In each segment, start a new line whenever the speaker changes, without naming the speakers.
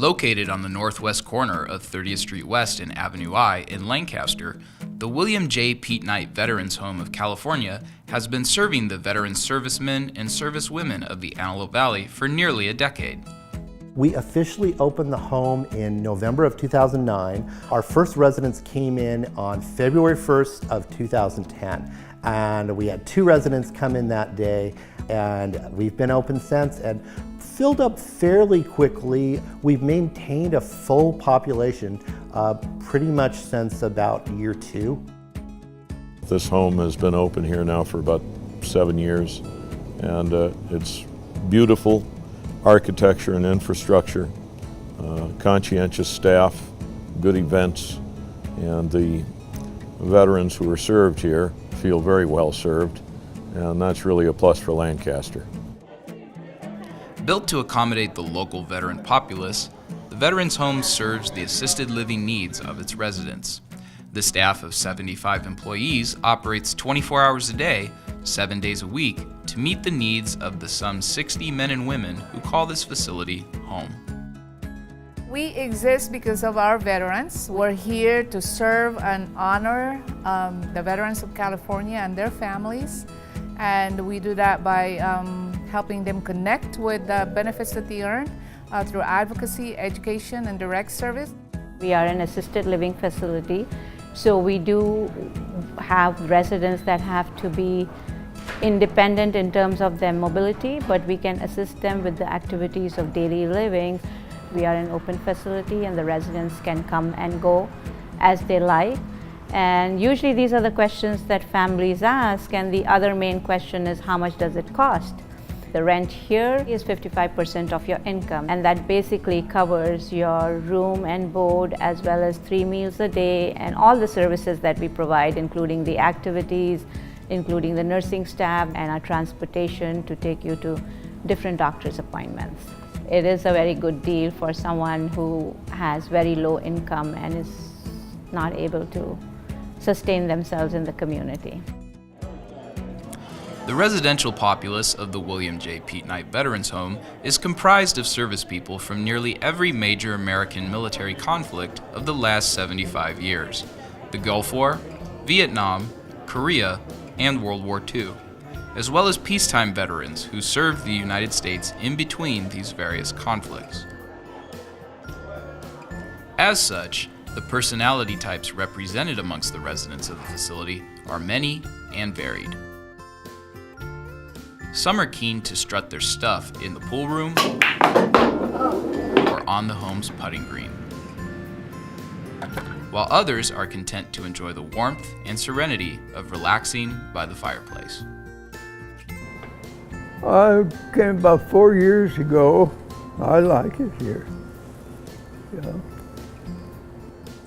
Located on the northwest corner of 30th Street West and Avenue I in Lancaster, the William J. Pete Knight Veterans Home of California has been serving the veteran servicemen and servicewomen of the Antelope Valley for nearly a decade.
We officially opened the home in November of 2009. Our first residents came in on February 1st of 2010. And we had 2 residents come in that day, and we've been open since and filled up fairly quickly. We've maintained a full population pretty much since about year 2.
This home has been open here now for about 7 years, and it's beautiful architecture and infrastructure, conscientious staff, good events, and the veterans who are served here feel very well served, and that's really a plus for Lancaster.
Built to accommodate the local veteran populace, the Veterans Home serves the assisted living needs of its residents. The staff of 75 employees operates 24 hours a day, 7 days a week, to meet the needs of the some 60 men and women who call this facility home.
We exist because of our veterans. We're here to serve and honor the veterans of California and their families. And we do that by helping them connect with the benefits that they earn through advocacy, education, and direct service.
We are an assisted living facility, so we do have residents that have to be independent in terms of their mobility, but we can assist them with the activities of daily living. We are an open facility and the residents can come and go as they like. And usually these are the questions that families ask, and the other main question is, how much does it cost? The rent here is 55% of your income, and that basically covers your room and board as well as 3 meals a day and all the services that we provide, including the activities, including the nursing staff and our transportation to take you to different doctor's appointments. It is a very good deal for someone who has very low income and is not able to sustain themselves in the community.
The residential populace of the William J. Pete Knight Veterans Home is comprised of service people from nearly every major American military conflict of the last 75 years: the Gulf War, Vietnam, Korea, and World War II, as well as peacetime veterans who served the United States in between these various conflicts. As such, the personality types represented amongst the residents of the facility are many and varied. Some are keen to strut their stuff in the pool room or on the home's putting green, while others are content to enjoy the warmth and serenity of relaxing by the fireplace.
I came about 4 years ago. I like it here. Yeah.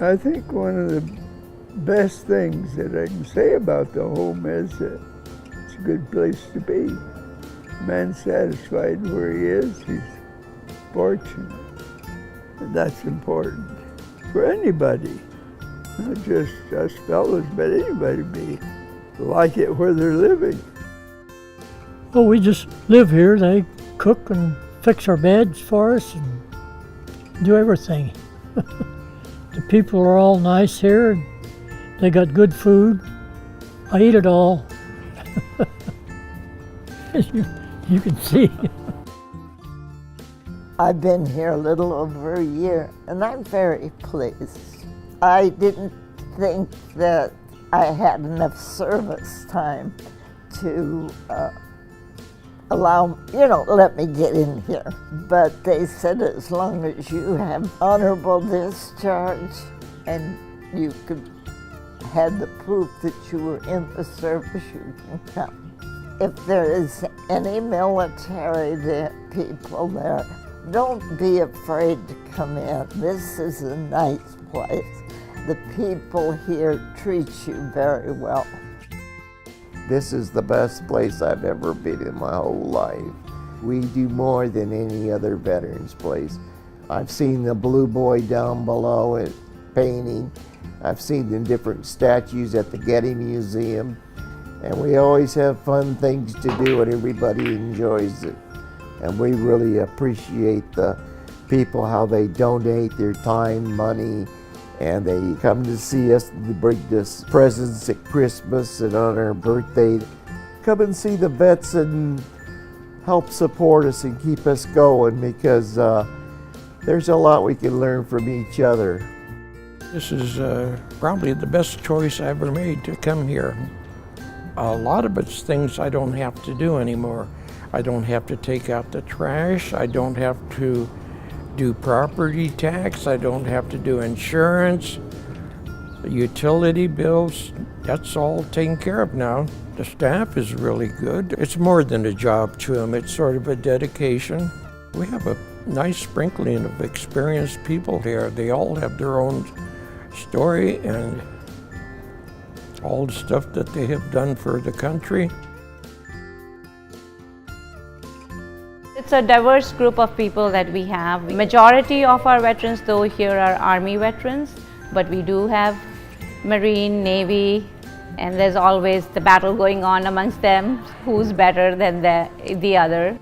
I think one of the best things that I can say about the home is that it's a good place to be. Man's satisfied where he is, he's fortunate. And that's important for anybody, not just us fellows, but anybody be like it where they're living.
Well, we just live here. They cook and fix our beds for us and do everything. The people are all nice here. They got good food. I eat it all. You can see.
I've been here a little over a year, and I'm very pleased. I didn't think that I had enough service time to let me get in here. But they said as long as you have honorable discharge and you could have the proof that you were in the service, you can come. If there is any military people there, don't be afraid to come in. This is a nice place. The people here treat you very well.
This is the best place I've ever been in my whole life. We do more than any other veterans place. I've seen the Blue Boy down below it painting. I've seen the different statues at the Getty Museum. And we always have fun things to do and everybody enjoys it. And we really appreciate the people how they donate their time, money, and they come to see us. They bring us presents at Christmas and on our birthday. Come and see the vets and help support us and keep us going, because there's a lot we can learn from each other.
This is probably the best choice I ever made to come here. A lot of it's things I don't have to do anymore. I don't have to take out the trash. I don't have to do property tax. I don't have to do insurance, utility bills. That's all taken care of now. The staff is really good. It's more than a job to them. It's sort of a dedication. We have a nice sprinkling of experienced people here. They all have their own story and all the stuff that they have done for the country.
It's a diverse group of people that we have. Majority of our veterans though here are Army veterans, but we do have Marine, Navy, and there's always the battle going on amongst them, who's better than the other.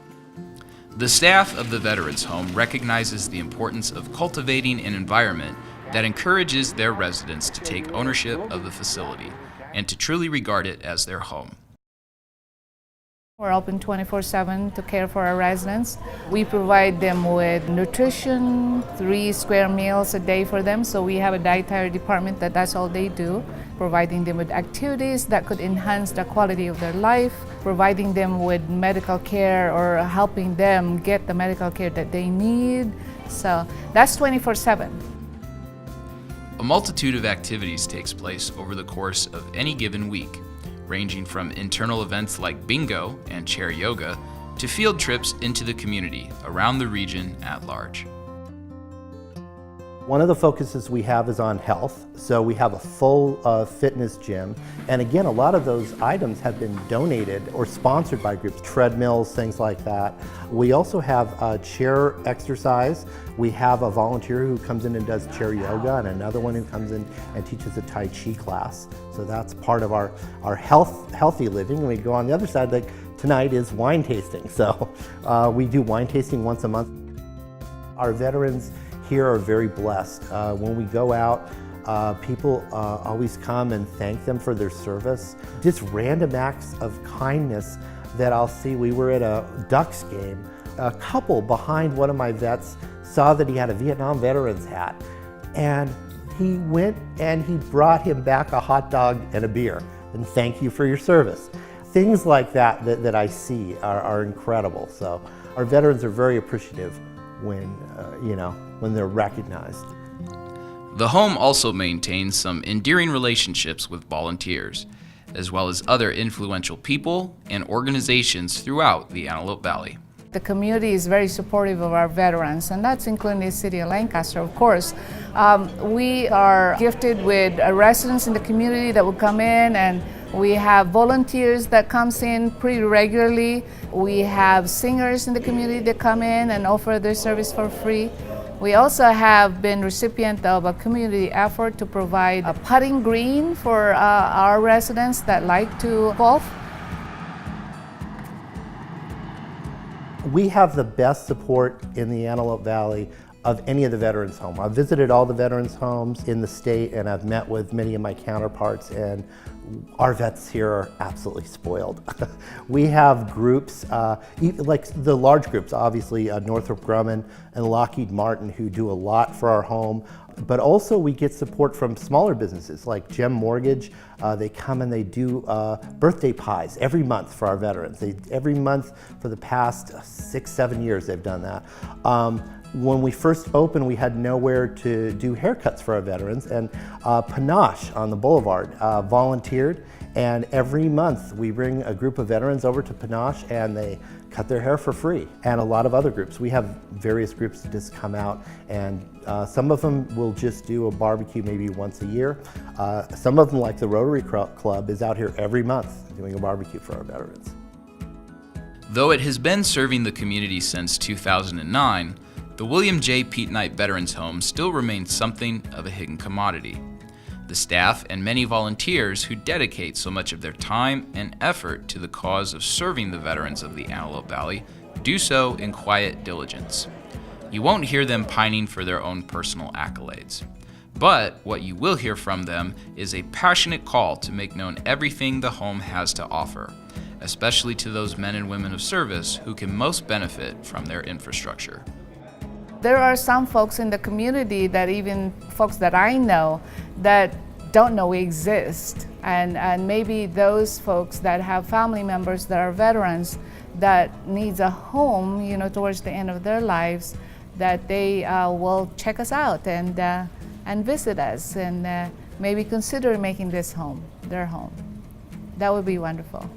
The staff of the Veterans Home recognizes the importance of cultivating an environment that encourages their residents to take ownership of the facility and to truly regard it as their home.
We're open 24/7 to care for our residents. We provide them with nutrition, 3 square meals a day for them, so we have a dietary department that's all they do, providing them with activities that could enhance the quality of their life, providing them with medical care or helping them get the medical care that they need. So that's 24/7.
A multitude of activities takes place over the course of any given week, ranging from internal events like bingo and chair yoga to field trips into the community around the region at large.
One of the focuses we have is on health, so we have a full fitness gym, and again, a lot of those items have been donated or sponsored by groups, treadmills, things like that. We also have chair exercise. We have a volunteer who comes in and does chair yoga, and another one who comes in and teaches a Tai Chi class. So that's part of our healthy living. And we go on the other side, like tonight is wine tasting. So we do wine tasting once a month. Our veterans here are very blessed. When we go out, people always come and thank them for their service. Just random acts of kindness that I'll see. We were at a Ducks game. A couple behind one of my vets saw that he had a Vietnam veterans hat, and he went and he brought him back a hot dog and a beer, and thank you for your service. Things like that I see are incredible. So our veterans are very appreciative when they're recognized.
The home also maintains some endearing relationships with volunteers, as well as other influential people and organizations throughout the Antelope Valley.
The community is very supportive of our veterans, and that's including the city of Lancaster, of course. We are gifted with residents in the community that will come in, and we have volunteers that comes in pretty regularly. We have singers in the community that come in and offer their service for free. We also have been recipient of a community effort to provide a putting green for our residents that like to golf.
We have the best support in the Antelope Valley of any of the veterans' homes. I've visited all the veterans' homes in the state, and I've met with many of my counterparts, and our vets here are absolutely spoiled. We have groups, like the large groups, obviously Northrop Grumman and Lockheed Martin, who do a lot for our home, but also we get support from smaller businesses like Gem Mortgage. They come and they do birthday pies every month for our veterans. Every month for the past 6-7 years they've done that. When we first opened, we had nowhere to do haircuts for our veterans, and Panache on the Boulevard volunteered, and every month we bring a group of veterans over to Panache and they cut their hair for free, and a lot of other groups. We have various groups that just come out, and some of them will just do a barbecue maybe once a year. Some of them, like the Rotary Club, is out here every month doing a barbecue for our veterans.
Though it has been serving the community since 2009, the William J. Pete Knight Veterans Home still remains something of a hidden commodity. The staff and many volunteers who dedicate so much of their time and effort to the cause of serving the veterans of the Antelope Valley do so in quiet diligence. You won't hear them pining for their own personal accolades. But what you will hear from them is a passionate call to make known everything the home has to offer, especially to those men and women of service who can most benefit from their infrastructure.
There are some folks in the community, that even folks that I know, that don't know we exist. And maybe those folks that have family members that are veterans that needs a home, towards the end of their lives, that they will check us out and visit us and maybe consider making this home their home. That would be wonderful.